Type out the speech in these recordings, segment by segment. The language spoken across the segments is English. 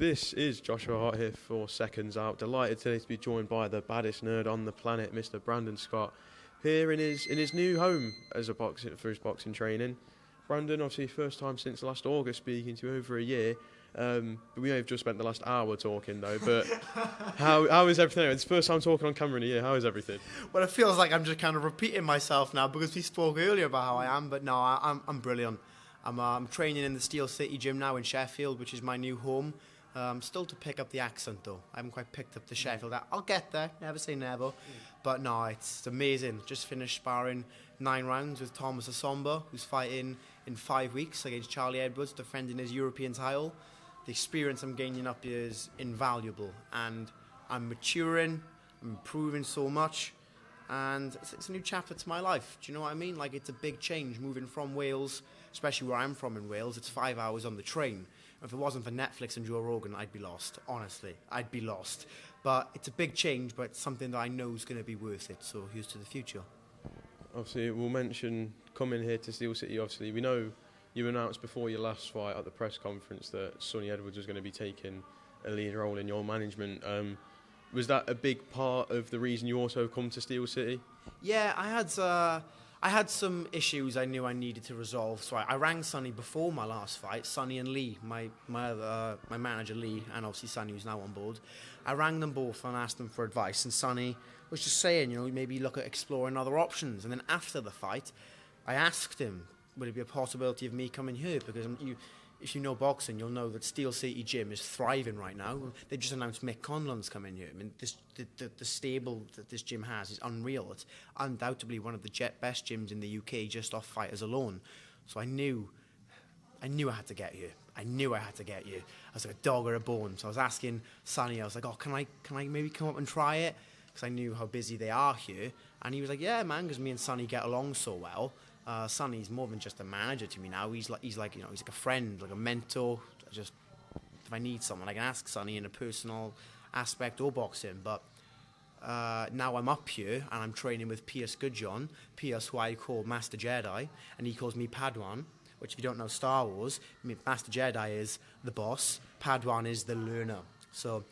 This is Joshua Hart here for Seconds Out. Delighted today to be joined by the baddest nerd on the planet, Mr. Brandon Scott, here in his new home as a for his boxing training. Brandon, obviously first time since last August speaking to you, over a year. We may have just spent the last hour talking though, but how is everything? It's the first time talking on camera in a year. How is everything? Well, it feels like I'm just kind of repeating myself now because we spoke earlier about how I am, but no, I'm brilliant. I'm training in the Steel City gym now in Sheffield, which is my new home. Still to pick up the accent though. I haven't quite picked up the Sheffield. I'll get there, never say never. But no, it's amazing. Just finished sparring 9 rounds with Thomas Asomba, who's fighting in 5 weeks against Charlie Edwards, defending his European title. The experience I'm gaining up here is invaluable, and I'm maturing, I'm improving so much, and it's a new chapter to my life. Do you know what I mean? Like, it's a big change moving from Wales, especially where I'm from in Wales. It's 5 hours on the train. If it wasn't for Netflix and Joe Rogan, I'd be lost. Honestly, I'd be lost. But it's a big change, but it's something that I know is going to be worth it. So here's to the future. Obviously, we'll mention coming here to Steel City. Obviously, we know you announced before your last fight at the press conference that Sonny Edwards was going to be taking a lead role in your management. Was that a big part of the reason you also come to Steel City? Yeah, I had some issues I knew I needed to resolve, so I rang Sonny before my last fight. Sonny and Lee, my manager Lee, and obviously Sonny, who's now on board. I rang them both and asked them for advice, and Sonny was just saying, you know, maybe look at exploring other options. And then after the fight, I asked him, would it be a possibility of me coming here? Because if you know boxing, you'll know that Steel City Gym is thriving right now. They just announced Mick Conlon's coming here. I mean, the stable that this gym has is unreal. It's undoubtedly one of the best gyms in the UK, just off fighters alone. So I knew I had to get here. I knew I had to get you. I was like a dog or a bone. So I was asking Sonny, I was like, oh, can I maybe come up and try it? Because I knew how busy they are here. And he was like, yeah, man, because me and Sonny get along so well. Sonny's more than just a manager to me now. He's like a friend, like a mentor. Just if I need someone, I can ask Sonny in a personal aspect or boxing. But now I'm up here and I'm training with Pierce Goodjohn. Pierce, who I call Master Jedi, and he calls me Padawan. Which, if you don't know Star Wars, I mean, Master Jedi is the boss. Padawan is the learner. So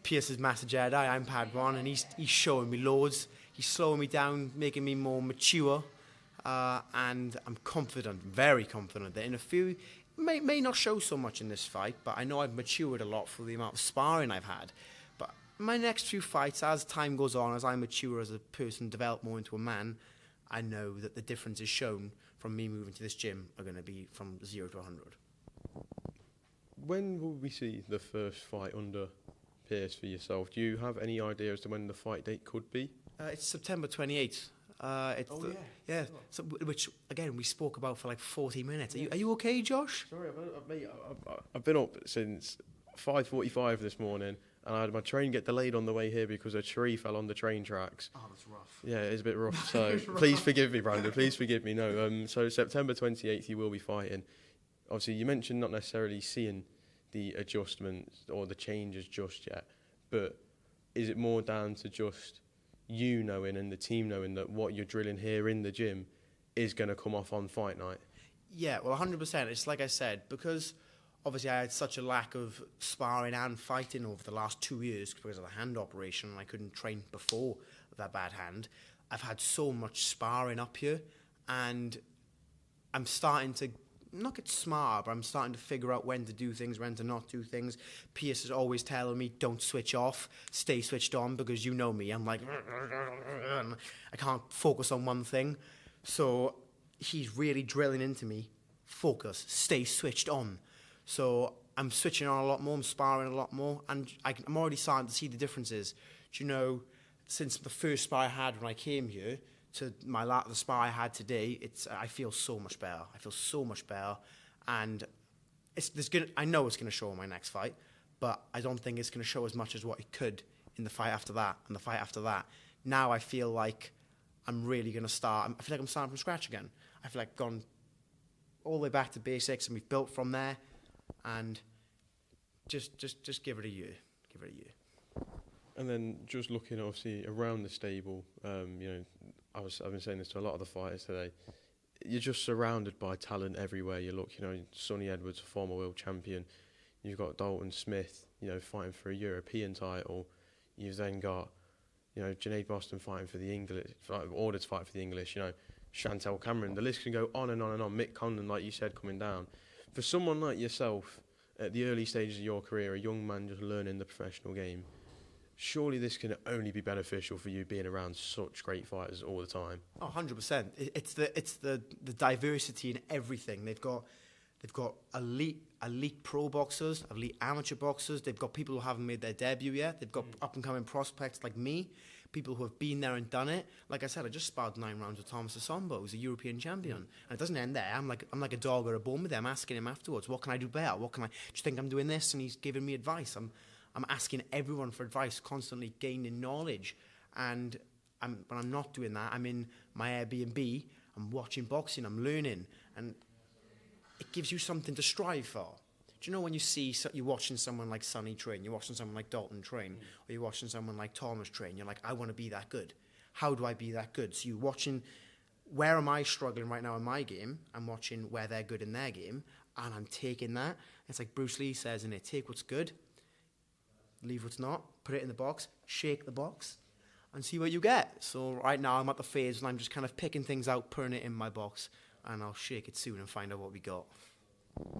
Pierce is Master Jedi. I'm Padawan, and he's showing me loads. He's slowing me down, making me more mature. And I'm confident, very confident, that in a few, may not show so much in this fight, but I know I've matured a lot through the amount of sparring I've had. But my next few fights, as time goes on, as I mature as a person, develop more into a man, I know that the differences shown from me moving to this gym are going to be from 0 to 100. When will we see the first fight under Pierce for yourself? Do you have any idea as to when the fight date could be? It's September 28th. Yeah. So, which again we spoke about for like 40 minutes. Are you okay, Josh? Sorry, I've been up since 5:45 this morning, and I had my train get delayed on the way here because a tree fell on the train tracks. Oh, that's rough. Yeah, it's a bit rough. So please forgive me, Brandon. Please forgive me. No. So September 28th, you will be fighting. Obviously, you mentioned not necessarily seeing the adjustments or the changes just yet, but is it more down to just you knowing and the team knowing that what you're drilling here in the gym is going to come off on fight night? Yeah, well, 100%. It's like I said, because obviously I had such a lack of sparring and fighting over the last 2 years because of the hand operation, and I couldn't train before that bad hand. I've had so much sparring up here, and I'm starting to not get smarter, but I'm starting to figure out when to do things, when to not do things. Pierce is always telling me, don't switch off, stay switched on, because you know me. I'm like, I can't focus on one thing. So he's really drilling into me, focus, stay switched on. So I'm switching on a lot more, I'm sparring a lot more, and I'm already starting to see the differences. Do you know, since the first spar I had when I came here, to the spar I had today, I feel so much better. I feel so much better, and I know it's going to show in my next fight, but I don't think it's going to show as much as what it could in the fight after that and the fight after that. Now I feel like I'm really going to start. I feel like I'm starting from scratch again. I feel like I've gone all the way back to basics, and we've built from there. And just give it a year. Give it a year. And then just looking obviously around the stable, I've been saying this to a lot of the fighters today. You're just surrounded by talent everywhere you look. You know, Sonny Edwards, a former world champion. You've got Dalton Smith, fighting for a European title. You've then got, Janaid Boston fighting for the English, ordered to fight for the English, Chantel Cameron. The list can go on and on and on. Mick Conlan, like you said, coming down. For someone like yourself, at the early stages of your career, a young man just learning the professional game, surely this can only be beneficial for you being around such great fighters all the time. Oh, 100%. It's the diversity in everything. They've got elite pro boxers, elite amateur boxers. They've got people who haven't made their debut yet. They've got up and coming prospects like me, people who have been there and done it. Like I said, I just sparred 9 rounds with Thomas Asombo, who's a European champion. And it doesn't end there. I'm like a dog or a bone with him, asking him afterwards, what can I do better? Do you think I'm doing this? And he's giving me advice. I'm asking everyone for advice, constantly gaining knowledge. And when I'm not doing that, I'm in my Airbnb, I'm watching boxing, I'm learning. And it gives you something to strive for. Do you know when you're watching someone like Sonny train, you're watching someone like Dalton train, or you're watching someone like Thomas train, you're like, I want to be that good. How do I be that good? So you're watching, where am I struggling right now in my game? I'm watching where they're good in their game, and I'm taking that. It's like Bruce Lee says in it, take what's good, leave what's not, put it in the box, shake the box, and see what you get. So right now I'm at the phase when I'm just kind of picking things out, putting it in my box, and I'll shake it soon and find out what we got.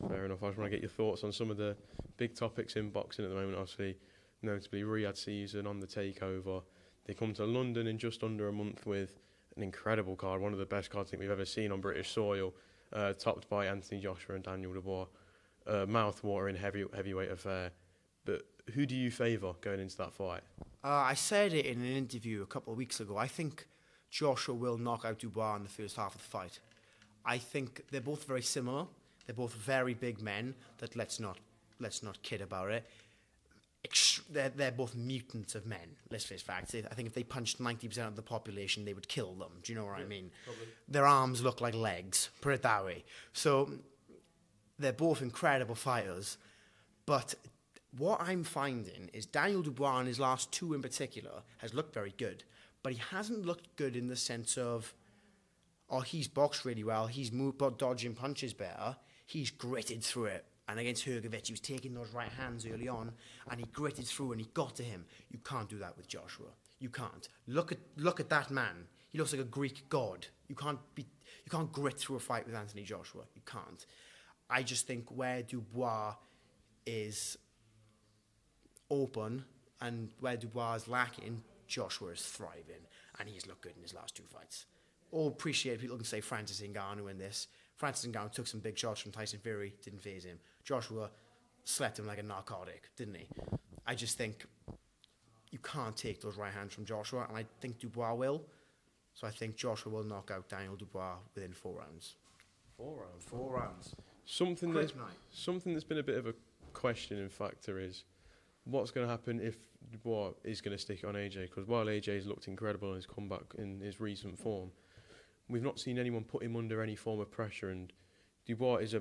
Fair enough. I just want to get your thoughts on some of the big topics in boxing at the moment. Obviously, notably Riyadh season on the takeover. They come to London in just under a month with an incredible card, one of the best cards I think we've ever seen on British soil, topped by Anthony Joshua and Daniel Dubois. Mouth-watering heavyweight affair. But who do you favour going into that fight? I said it in an interview a couple of weeks ago. I think Joshua will knock out Dubois in the first half of the fight. I think they're both very similar. They're both very big men. That let's not kid about it. They're both mutants of men. Let's face facts. I think if they punched 90% of the population, they would kill them. Do you know what I mean? Probably. Their arms look like legs. Put it that way. So they're both incredible fighters. But what I'm finding is Daniel Dubois in his last 2 in particular has looked very good, but he hasn't looked good in the sense of, he's boxed really well, he's dodging punches better, he's gritted through it. And against Hrgovic, he was taking those right hands early on, and he gritted through and he got to him. You can't do that with Joshua. You can't. Look at that man. He looks like a Greek god. You can't grit through a fight with Anthony Joshua. You can't. I just think where Dubois is open and where Dubois is lacking, Joshua is thriving, and he's looked good in his last 2 fights. All appreciate people can say Francis Ngannou in this. Francis Ngannou took some big shots from Tyson Fury, didn't faze him. Joshua slept him like a narcotic, didn't he? I just think you can't take those right hands from Joshua, and I think Dubois will. So I think Joshua will knock out Daniel Dubois within 4 rounds. 4 rounds? 4 rounds. Something that's been a bit of a questioning factor is what's going to happen if Dubois is going to stick it on AJ? Because while AJ's looked incredible in his comeback in his recent form, we've not seen anyone put him under any form of pressure, and Dubois is,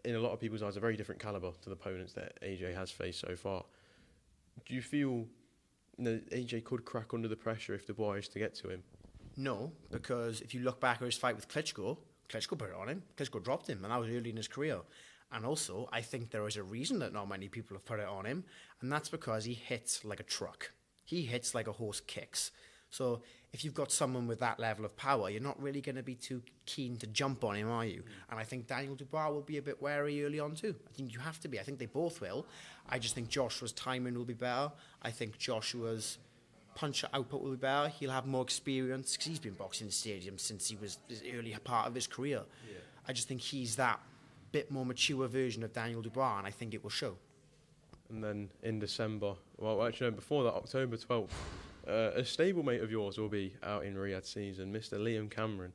in a lot of people's eyes, a very different calibre to the opponents that AJ has faced so far. Do you feel that AJ could crack under the pressure if Dubois is to get to him? No, because if you look back at his fight with Klitschko put it on him. Klitschko dropped him, and that was early in his career. And also, I think there is a reason that not many people have put it on him, and that's because he hits like a truck. He hits like a horse kicks. So if you've got someone with that level of power, you're not really going to be too keen to jump on him, are you? And I think Daniel Dubois will be a bit wary early on too. I think you have to be. I think they both will. I just think Joshua's timing will be better. I think Joshua's punch output will be better. He'll have more experience because he's been boxing in stadiums since he was the early part of his career. Yeah. I just think he's that bit more mature version of Daniel Dubois, and I think it will show. And then in December, well, actually, no, before that, October 12th, a stablemate of yours will be out in Riyadh season, Mr. Liam Cameron.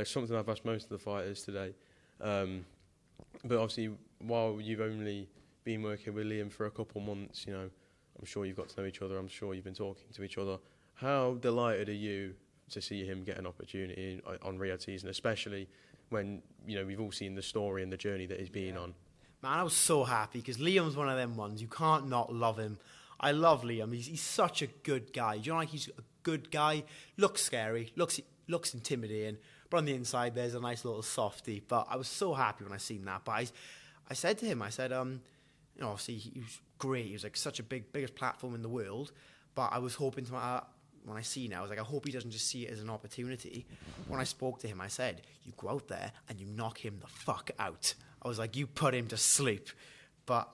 Something I've asked most of the fighters today. But obviously, while you've only been working with Liam for a couple months, I'm sure you've got to know each other. I'm sure you've been talking to each other. How delighted are you to see him get an opportunity on Riyadh season, especially when, we've all seen the story and the journey that he's been on? Man, I was so happy because Liam's one of them ones. You can't not love him. I love Liam. He's such a good guy. He's a good guy. Looks scary. Looks intimidating. But on the inside, there's a nice little softy. But I was so happy when I seen that. But I said to him, obviously he was great. He was like such a biggest platform in the world. But I was hoping when I see now, I was like, I hope he doesn't just see it as an opportunity. When I spoke to him, I said, you go out there and you knock him the fuck out. I was like, you put him to sleep. But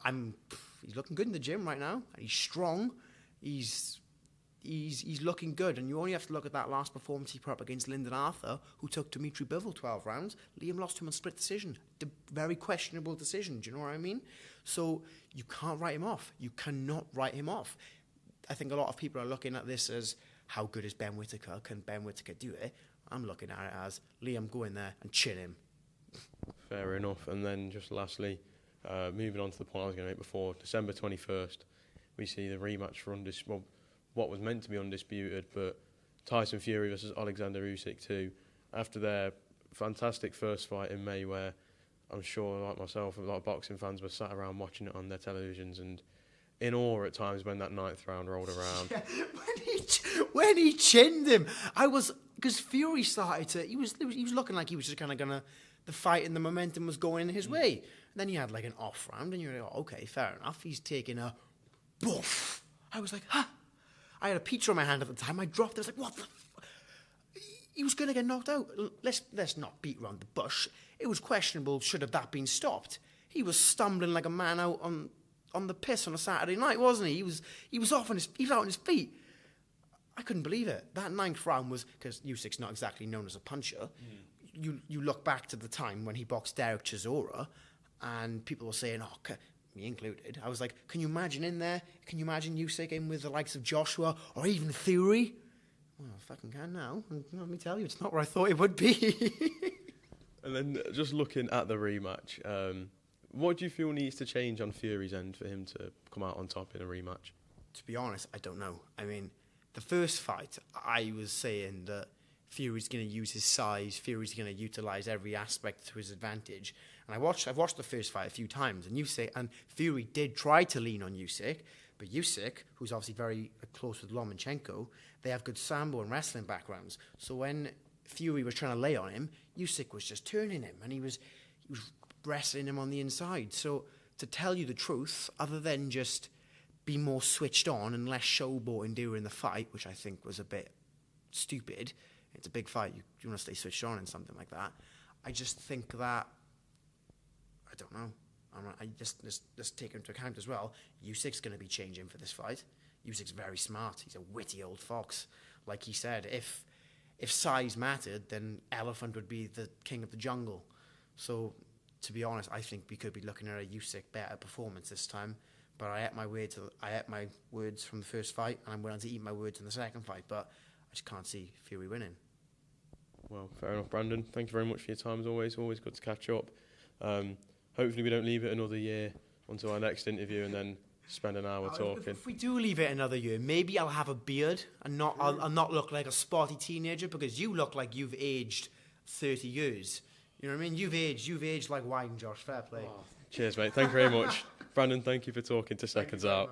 he's looking good in the gym right now. He's strong. He's looking good. And you only have to look at that last performance he put up against Lyndon Arthur, who took Dimitri Bivol 12 rounds. Liam lost to him on split decision. Very questionable decision. Do you know what I mean? So you can't write him off. You cannot write him off. I think a lot of people are looking at this as, how good is Ben Whittaker? Can Ben Whittaker do it? I'm looking at it as, Liam, go in there and chin him. Fair enough. And then just lastly, moving on to the point I was going to make before, December 21st, we see the rematch for what was meant to be undisputed, but Tyson Fury versus Oleksandr Usyk 2. After their fantastic first fight in May, where I'm sure, like myself, a lot of boxing fans were sat around watching it on their televisions and in awe at times when that 9th round rolled around. Yeah, when he chinned him, because Fury started to, he was looking like he was just kind of gonna, the fight and the momentum was going his way. And then he had like an off round, and you're like, oh, okay, fair enough. He's taking a boof. I was like, huh. I had a pizza in my hand at the time. I dropped it. I was like, what the? He was going to get knocked out. Let's not beat around the bush. It was questionable. Should have that been stopped? He was stumbling like a man out on the piss on a Saturday night, wasn't he? He was out on his feet. I couldn't believe it. That 9th round was, because Usyk's not exactly known as a puncher. You look back to the time when he boxed Derek Chisora, and people were saying, oh, me included. I was like, can you imagine in there? Can you imagine Usyk in with the likes of Joshua or even Fury? Well, I fucking can now. And let me tell you, it's not where I thought it would be. And then just looking at the rematch, what do you feel needs to change on Fury's end for him to come out on top in a rematch? To be honest, I don't know. I mean, the first fight, I was saying that Fury's going to use his size. Fury's going to utilise every aspect to his advantage. And I've watched the first fight a few times, and Fury did try to lean on Usyk, but Usyk, who's obviously very close with Lomachenko, they have good sambo and wrestling backgrounds. So when Fury was trying to lay on him, Usyk was just turning him, and he was wrestling him on the inside. So to tell you the truth, other than just be more switched on and less showboating during the fight, which I think was a bit stupid. It's a big fight. You want to stay switched on in something like that. I just think that, I don't know. I just take into account as well, Usyk's going to be changing for this fight. Usyk's very smart. He's a witty old fox. Like he said, if size mattered, then Elephant would be the king of the jungle. So, to be honest, I think we could be looking at a Usyk better performance this time. But I ate my words from the first fight, and I'm willing to eat my words in the second fight. But I just can't see Fury winning. Well, fair enough, Brandon. Thank you very much for your time as always. Always good to catch up. Hopefully we don't leave it another year until our next interview and then spend an hour talking. If we do leave it another year, maybe I'll have a beard and I'll not look like a spotty teenager, because you look like you've aged 30 years. You know what I mean? You've aged like wine, Josh. Fair play. Oh. Cheers, mate. Thank you very much. Brandon, thank you for talking to Seconds Out.